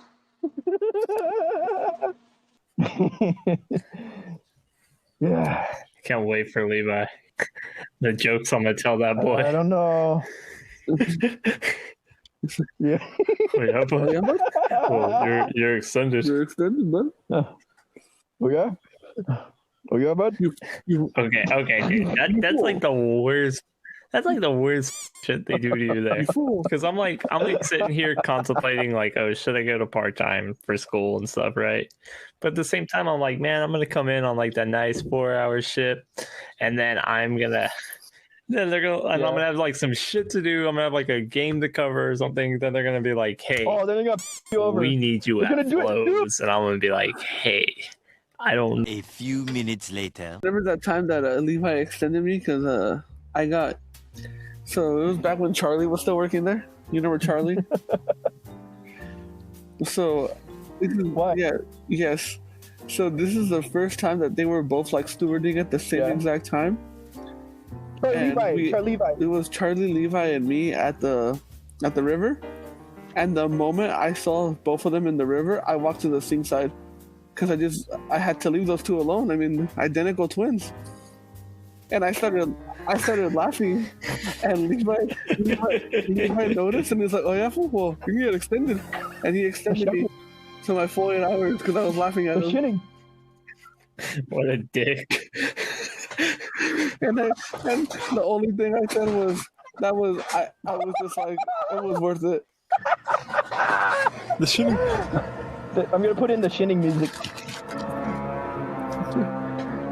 Yeah. Can't wait for Levi. The jokes I'm gonna tell that boy. I don't know. Yeah. Yeah, but well, you're extended. You're extended, man. Oh yeah, bud. Okay, dude. That's like the worst. That's like the worst shit they do to you there. Because I'm like sitting here contemplating like, oh, should I go to part-time for school and stuff, right? But at the same time, I'm like, man, I'm gonna come in on like that nice 4-hour shift, and then I'm gonna have like some shit to do. I'm gonna have like a game to cover or something. Then they're gonna be like, hey, they're gonna you over. We need you at Flows, and I'm gonna be like, hey, I don't. A few minutes later. Remember that time that Levi extended me because I got. So it was back when Charlie was still working there. You remember Charlie? So this is why. Yeah. Yes. So this is the first time that they were both like stewarding at the same exact time. Charlie Levi. It was Charlie, Levi, and me at the river. And the moment I saw both of them in the river, I walked to the sink side because I had to leave those two alone. I mean, identical twins. And I started laughing, and Levi noticed, and he's like, "Oh yeah, well, you can get extended," and he extended me to my 4 hours because I was laughing at him. Shitting. What a dick. And the only thing I said was, That was I was just like, it was worth it. The shinning. I'm gonna put in the shinning music.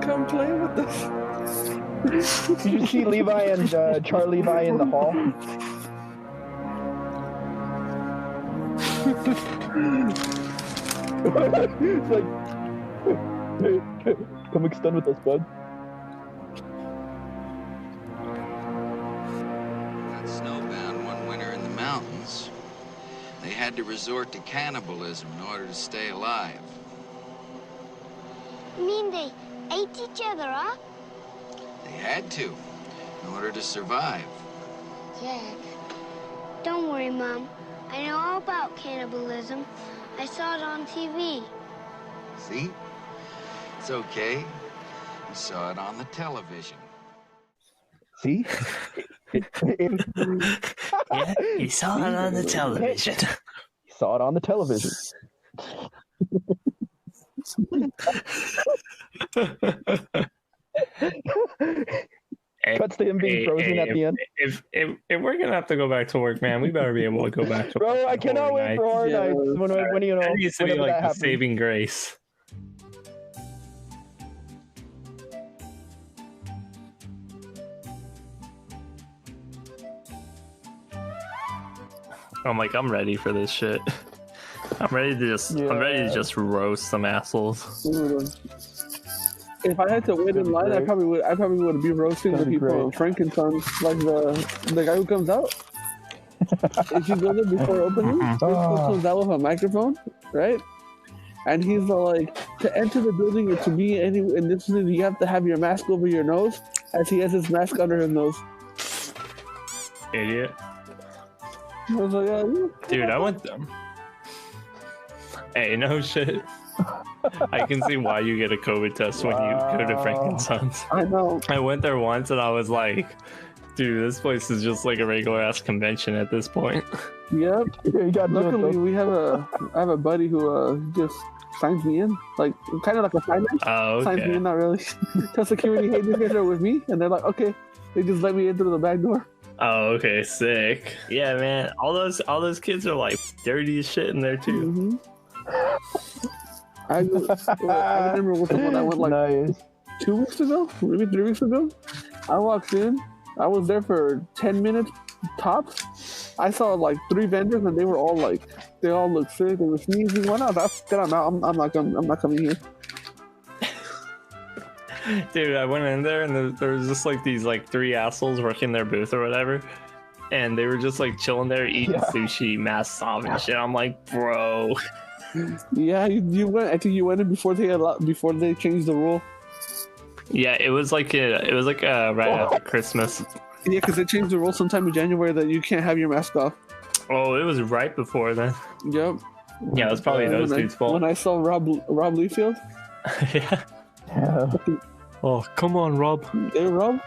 Come play with us. Did you see Levi and Charlie Levi in the hall? It's like, come extend with us, bud. Got snowbound one winter in the mountains. They had to resort to cannibalism in order to stay alive. You mean they ate each other up? They had to, in order to survive. Jack, don't worry, Mom. I know all about cannibalism. I saw it on TV. See? It's okay. You saw it on the television. See? Yeah, he saw it on the television. He saw it on the television. Cuts to him being frozen at the end. If we're gonna have to go back to work, man, we better be able to go back to work. Bro, I cannot wait for Horror Nights. When you know, that needs to be like the happens. saving grace. I'm ready for this shit. I'm ready to just roast some assholes. If I had to wait in line, I probably would be roasting the people on Frankensons, like the guy who comes out. If you go there before opening, this guy comes out with a microphone, right? And he's like, to enter the building or to be in this, you have to have your mask over your nose, as he has his mask under his nose. Idiot. I was like, yeah. Dude, I went them. Hey, no shit. I can see why you get a COVID test when you go to Frankensons. I know. I went there once and I was like, dude, this place is just like a regular ass convention at this point. Yep. Luckily, I have a buddy who just signs me in, like kind of like a signer. Oh, okay. Signs me in, not really. Tell security, hey, these guys are with me, and they're like, okay. They just let me in through the back door. Oh, okay, sick. Yeah, man, all those kids are like dirty as shit in there too. I remember with the one I went like 2 weeks ago, maybe 3 weeks ago. I walked in. I was there for 10 minutes tops. I saw like 3 vendors, and they all looked sick. They were sneezing. Why not? I'm not coming here. Dude, I went in there and there was just like these like 3 assholes working their booth or whatever, and they were just like chilling there eating sushi, masks off and shit. I'm like, bro. Yeah, you went. I think you went in before they changed the rule. Yeah, it was like right after Christmas. Yeah, because they changed the rule sometime in January that you can't have your mask off. Oh, it was right before then. Yep. Yeah, it was probably those dudes' fault. When I saw Rob Liefeld. Yeah. Oh, come on, Rob. Hey, Rob.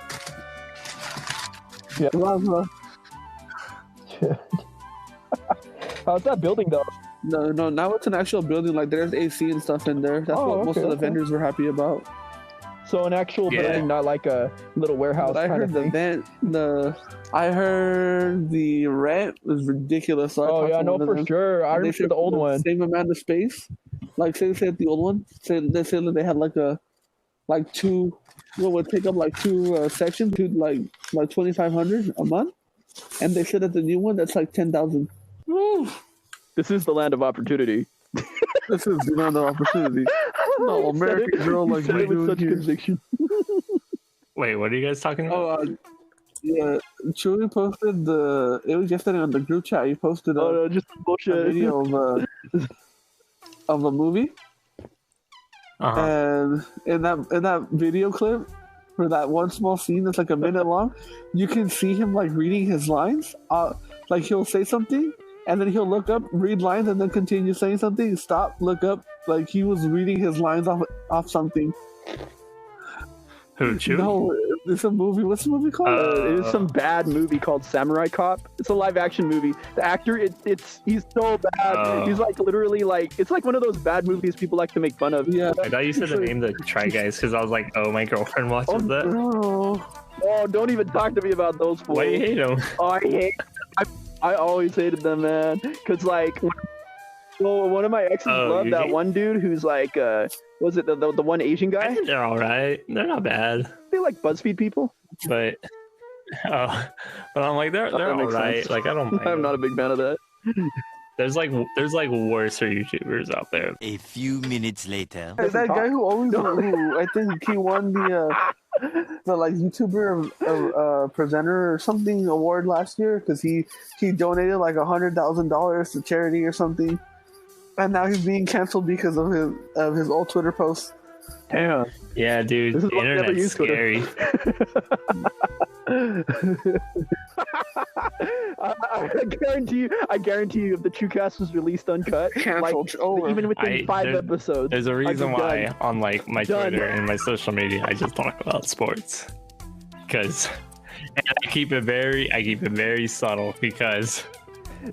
Yeah. Rob. How's that building though? No, now it's an actual building. Like there's AC and stuff in there. That's what most of the vendors were happy about. So an actual building, not like a little warehouse. But I heard I heard the rent was ridiculous. So for sure. I remember the old one. Same amount of space. Like say the old one. They said that they had like two. What would take up like 2 sections to like 2,500 a month, and they said that the new one that's like 10,000. This is the land of opportunity. This is the land of opportunity. No, American girl like me with such conviction. Wait, what are you guys talking about? Yeah, Chewy posted it was yesterday on the group chat. He posted just bullshit. A video of a movie. And in that video clip, for that one small scene that's like a minute long, you can see him like reading his lines. Like he'll say something, and then he'll look up, read lines, and then continue saying something. Stop, look up, like he was reading his lines off something. Who, Chew? No, it's a movie. What's the movie called? It is some bad movie called Samurai Cop. It's a live action movie. The actor, he's so bad. He's like literally like, it's like one of those bad movies people like to make fun of. Yeah. I thought you said the name the Try Guys because I was like, oh, my girlfriend watches that. No. Oh, don't even talk to me about those fools. Why do you hate them? Oh, I always hated them, man. Cause like, well, one of my exes loved that one dude who's like, was it the one Asian guy? I think they're all right. They're not bad. They like BuzzFeed people. But I'm like they're all right. Sense. Like I don't mind. I'm not a big fan of that. There's like worse YouTubers out there. A few minutes later. That guy who always, who I think he won the like YouTuber presenter or something award last year because he donated like $100,000 to charity or something, and now he's being canceled because of his old Twitter posts. Damn. Yeah, dude. The internet's scary. I guarantee you, if the ChewCast was released uncut, canceled, like, even within 5 episodes, there's a reason why on like my Twitter and my social media, I just talk about sports, because I keep it very subtle because.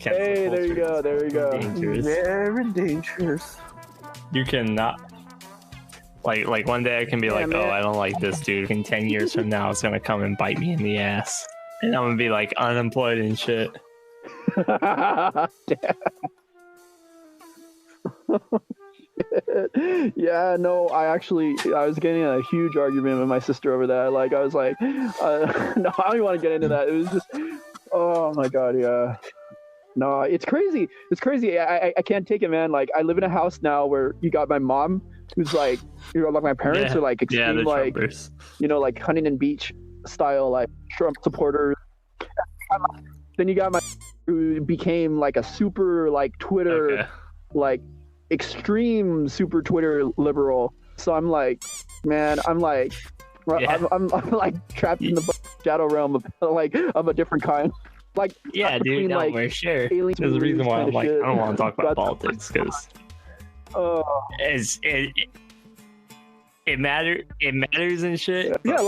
Hey, there you go. Dangerous. Very dangerous. You cannot. Like one day I can be like, man. Oh, I don't like this dude. And 10 years from now, it's gonna come and bite me in the ass, and I'm gonna be like unemployed and shit. Yeah, no, I was getting a huge argument with my sister over that. Like, I was like, no, I don't even want to get into that. It was just, oh my god, yeah. No, it's crazy. It's crazy. I can't take it, man. Like, I live in a house now where you got my mom, who's like, you know, like my parents are like extreme, like, Trumpers. You know, like Huntington Beach style, like Trump supporters. Then you got my who became like a super like Twitter, like extreme super Twitter liberal. So I'm like, man, I'm like trapped in the shadow realm of a different kind. Like, yeah, dude, no, we're sure. There's a reason why I'm like, I don't want to talk about politics because it matters and shit. Yeah,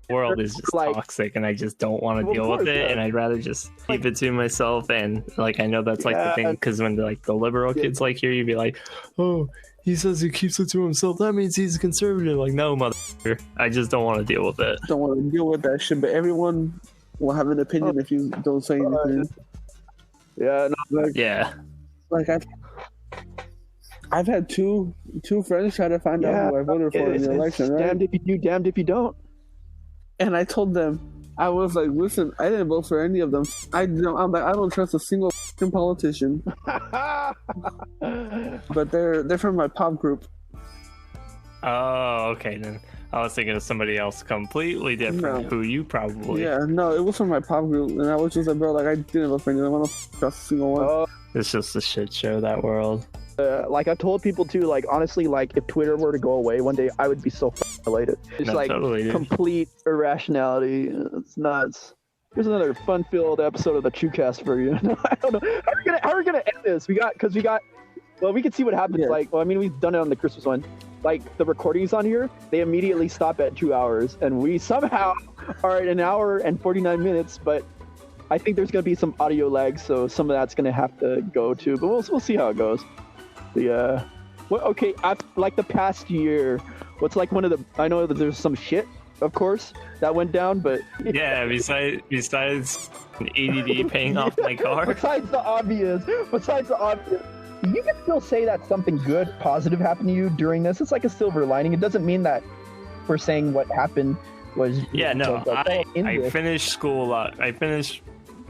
the world is just toxic, and I just don't want to deal with it, and I'd rather just keep it to myself. And like, I know that's like the thing, because when the liberal kids like hear you be like, oh, he says he keeps it to himself, that means he's a conservative. Like, no, motherfucker, I just don't want to deal with it. Don't want to deal with that shit, but everyone will have an opinion if you don't say anything. Yeah, no, like I've had two friends try to find out who I voted for in the election. Right? Damned if you do, damned if you don't. And I told them, I was like, listen, I didn't vote for any of them. I'm like, I don't trust a single politician. But they're from my pop group. Oh, okay then. I was thinking of somebody else completely different who you probably... Yeah, no, it was from my pop group, and I was just like, bro, like, I didn't vote for anyone. I don't trust a single one. It's just a shit show, that world. Like, I've told people, too, like, honestly, like, if Twitter were to go away one day, I would be so elated. It's like totally, complete irrationality. It's nuts. Here's another fun-filled episode of the ChewCast for you. I don't know. How are we gonna end this? Well, we can see what happens. Yeah. Like, well, I mean, we've done it on the Christmas one. Like, the recordings on here, they immediately stop at 2 hours, and we somehow are at 1 hour and 49 minutes, but I think there's going to be some audio lag, so some of that's going to have to go too, but we'll see how it goes. Yeah. Well, okay, like the past year, what's like one of the, I know that there's some shit, of course, that went down, but... Yeah, besides ADD paying off my car. Besides the obvious. You can still say that something good, positive happened to you during this. It's like a silver lining. It doesn't mean that we're saying what happened was... Yeah, no, I finished school a lot. I finished,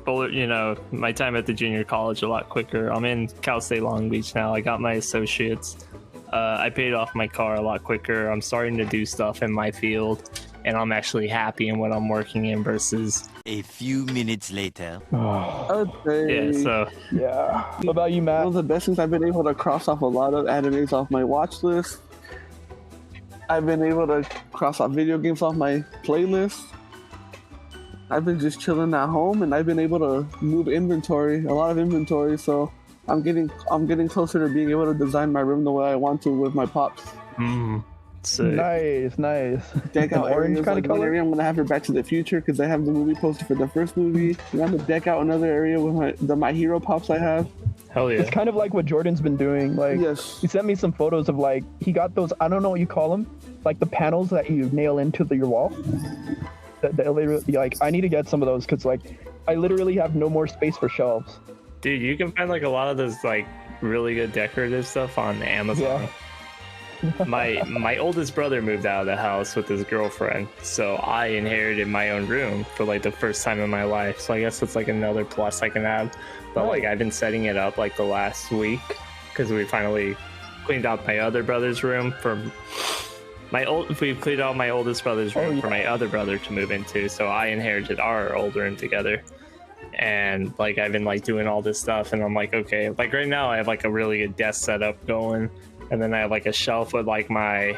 my time at the junior college a lot quicker. I'm in Cal State Long Beach now. I got my associates. I paid off my car a lot quicker. I'm starting to do stuff in my field, and I'm actually happy in what I'm working in versus... A few minutes later. Okay. Yeah, so... Yeah. What about you, Matt? One of the best things, I've been able to cross off a lot of animes off my watch list. I've been able to cross off video games off my playlist. I've been just chilling at home, and I've been able to move a lot of inventory, so I'm getting closer to being able to design my room the way I want to with my pops. Nice. Deck out orange kind of color. Area I'm gonna have for Back to the Future because I have the movie poster for the first movie. And I'm gonna deck out another area with my hero pops I have. Hell yeah! It's kind of like what Jordan's been doing. Like, he sent me some photos of he got those, I don't know what you call them, like the panels that you nail into your wall. the elevator. Like, I need to get some of those because like I literally have no more space for shelves. Dude, you can find like a lot of those like really good decorative stuff on Amazon. Yeah. My oldest brother moved out of the house with his girlfriend, so I inherited my own room for like the first time in my life. So I guess it's like another plus I can add. But like I've been setting it up like the last week because we finally cleaned out my other brother's room for we cleaned out my oldest brother's room for my other brother to move into. So I inherited our old room together. And like I've been like doing all this stuff, and I'm like, okay, like right now I have like a really good desk setup going. And then I have like a shelf with like my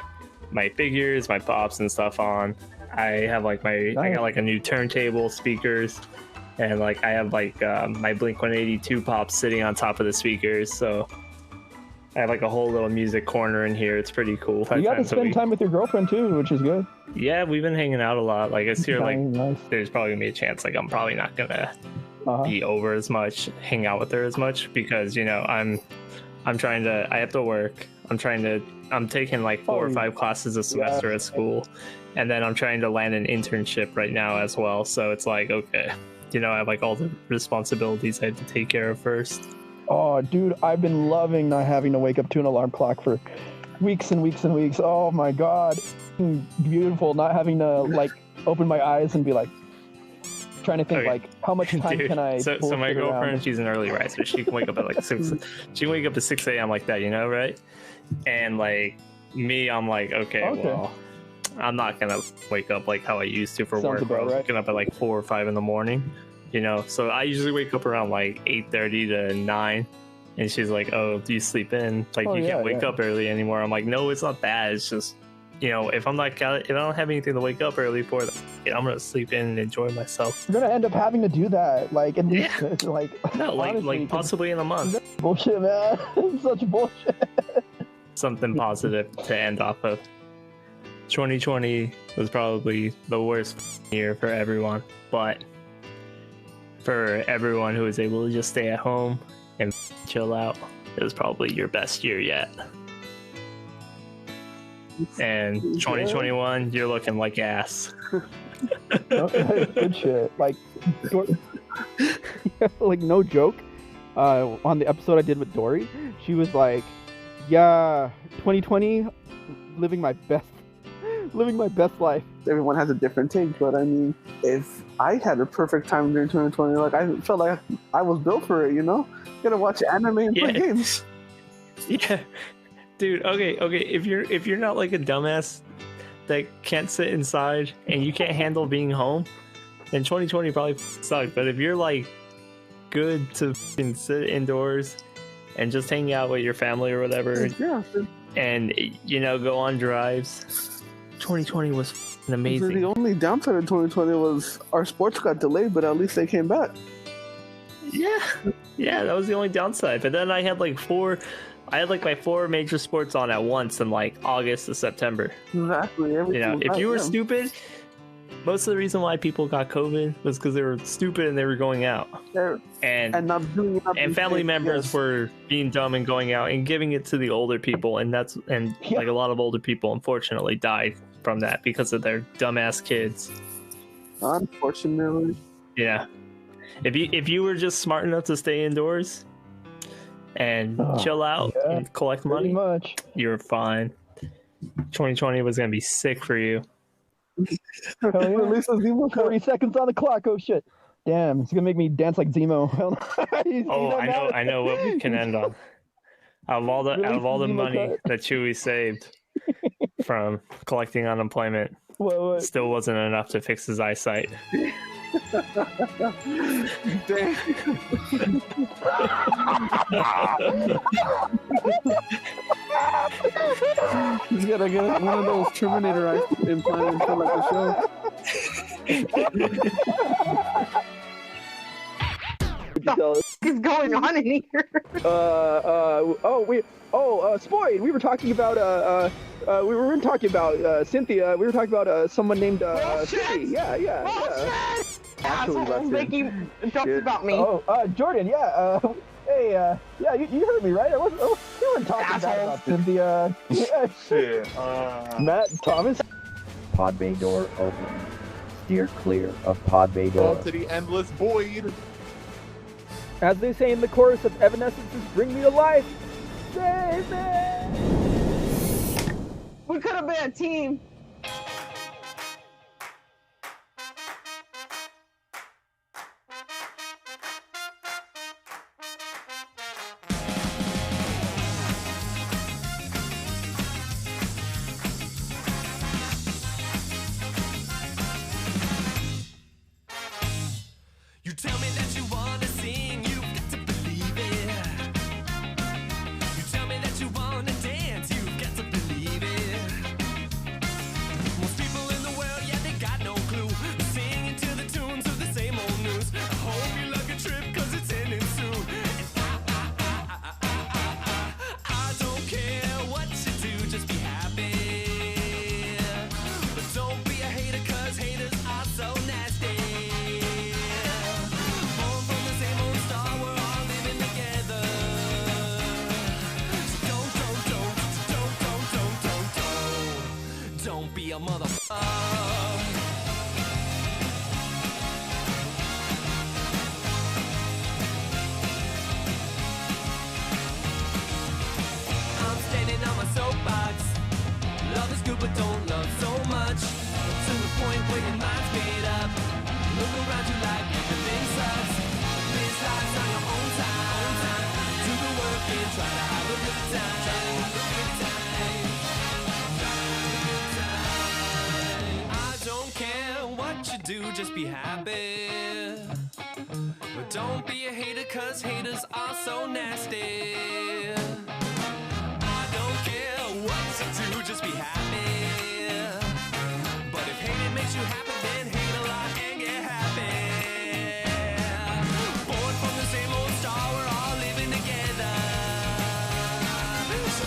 figures, my pops and stuff on. I have like I got like a new turntable, speakers, and like I have like my Blink-182 pops sitting on top of the speakers. So I have like a whole little music corner in here. It's pretty cool. You got to spend time with your girlfriend too, which is good. Yeah, we've been hanging out a lot. Like it's here, like nice. There's probably gonna be a chance like I'm probably not gonna be over as much, hang out with her as much because you know I'm trying to. I have to work. I'm taking like 4 or 5 classes a semester at school, and then I'm trying to land an internship right now as well. So it's like, okay, you know, I have like all the responsibilities I have to take care of first. Oh, dude, I've been loving not having to wake up to an alarm clock for weeks and weeks and weeks. Oh my God, beautiful. Not having to like open my eyes and be like trying to think like how much time can I. So my girlfriend, she's an early riser. She can wake up at like 6. She can wake up at 6 a.m. like that, you know, right? And like me, I'm like, okay, well, I'm not gonna wake up like how I used to for work. Where I was waking up at like 4 or 5 in the morning, you know. So I usually wake up around like 8:30 to 9. And she's like, "Oh, do you sleep in? Like you can't wake up early anymore." I'm like, "No, it's not bad. It's just, you know, if I don't have anything to wake up early for, I'm gonna sleep in and enjoy myself." You're gonna end up having to do that, like at least, like no, like possibly in a month. Bullshit, man. It's such bullshit. Something positive to end off of. 2020 was probably the worst year for everyone, but for everyone who was able to just stay at home and chill out, it was probably your best year yet. And 2021, you're looking like ass. Good shit. Like no joke. On the episode I did with Dory, she was like, "Yeah, 2020, living my best life." Everyone has a different take, but I mean, if I had a perfect time during 2020, like I felt like I was built for it, you know? Gotta watch anime and play games. Yeah. Dude, okay. If you're not like a dumbass that can't sit inside and you can't handle being home, then 2020 probably sucked. But if you're like good to sit indoors and just hang out with your family or whatever, and you know, go on drives, 2020 was amazing. The only downside of 2020 was our sports got delayed, but at least they came back. Yeah, that was the only downside. But then I had like my 4 major sports on at once in like August to September. Exactly. You know, if you were stupid, most of the reason why people got COVID was because they were stupid and they were going out. And not doing enough. And family members were being dumb and going out and giving it to the older people, and like a lot of older people unfortunately died from that because of their dumbass kids. Unfortunately. Yeah. If you were just smart enough to stay indoors and chill out and collect money, you're fine. 2020 was gonna be sick for you. Hell yeah. 40 seconds on the clock. Oh shit! Damn, it's gonna make me dance like Zemo. I know what we can end on. Out of all the money that Chewy saved from collecting unemployment, still wasn't enough to fix his eyesight. Dang. He's gotta get one of those Terminator eyes implanted for like the show. What the f is going on in here? Spoyd, we were talking about we weren't talking about Cynthia. We were talking about someone named Cindy. Yeah. Assholes making jokes about me. Jordan. Hey, you heard me, right? You weren't talking about Cynthia. Shit. Matt, Thomas. Pod bay door open. Steer clear of pod bay Fall doors. to the endless void. As they say in the chorus of Evanescence's Bring Me to Life, save me! We could have been a team. You tell me that you wanna sing, you've got to believe it. You tell me that you wanna dance, you've got to believe it. Most people in the world, yeah, they got no clue. Singing to the tunes of the same old news. I hope you like a trip, cause it's ending soon. And I don't care what you do, just be happy. But don't be a hater, cause haters are so nasty. Don't be a motherfucker. I'm standing on my soapbox. Love is good, but don't love so much. To the point where your mind's made up. Look around you like everything sucks. Live life on your own time. Do the work and try to have a good time. Do just be happy. But don't be a hater, cause haters are so nasty. I don't care what you do, just be happy. But if hating makes you happy, then hate a lot and get happy. Born from the same old star, we're all living together. So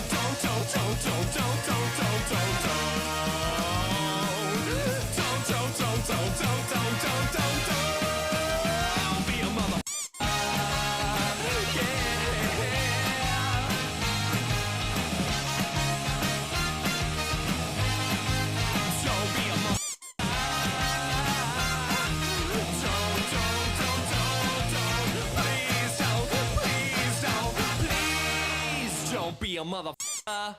don't be a mother. Please don't be a motherfucker.